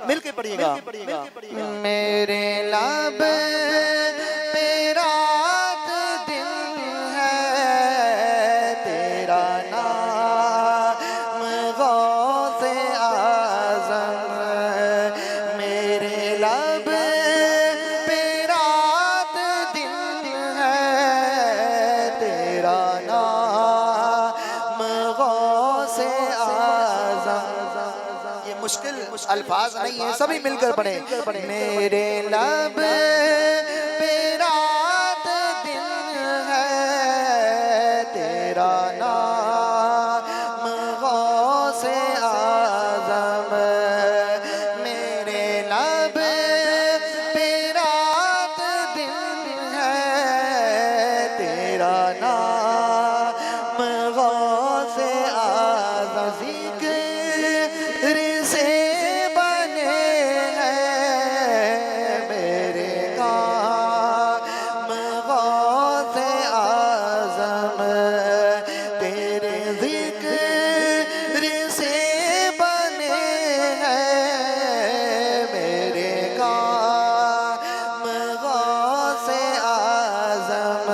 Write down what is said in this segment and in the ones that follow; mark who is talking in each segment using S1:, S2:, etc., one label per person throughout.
S1: मिलके पढ़िएगा।
S2: मेरे लब पे रात दिन है, तेरा नाम गौसे आज़म। मेरे लब पे रात दिन है, तेरा नाम गौसे आज़म।
S1: ये मुश्किल अल्फाज नहीं है, सभी मिलकर पढ़े।
S2: मेरे लब पे रात दिन है, तेरा नाम गौसे आज़म। मेरे लब पे रात दिन है, तेरा नाम गौसे आज़म। ज़िक्र से बने हैं मेरे काम गौसे आज़म। तेरे ज़िक्र से बने हैं मेरे काम गौसे आज़म।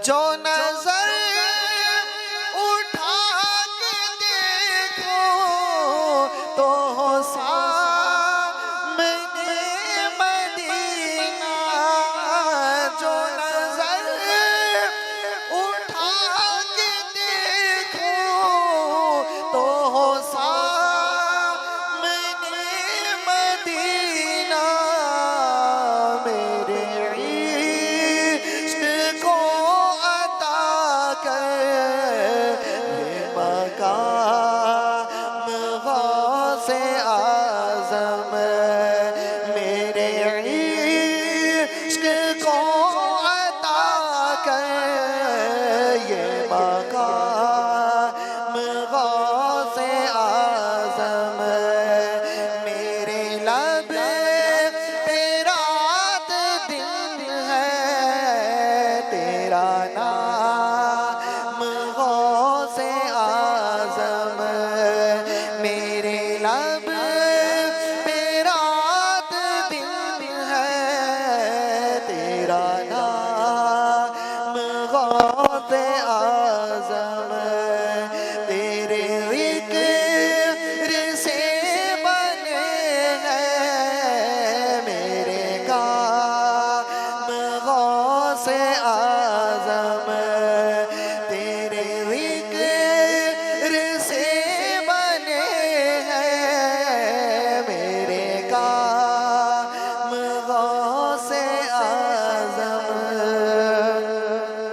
S2: जो नज़र उठा के देखो तो हो सामने मदीना। जो नज़र उठा के देखो तो हो सामने मदीना। मेरे इश्क को अता कर ये मकाम गौसे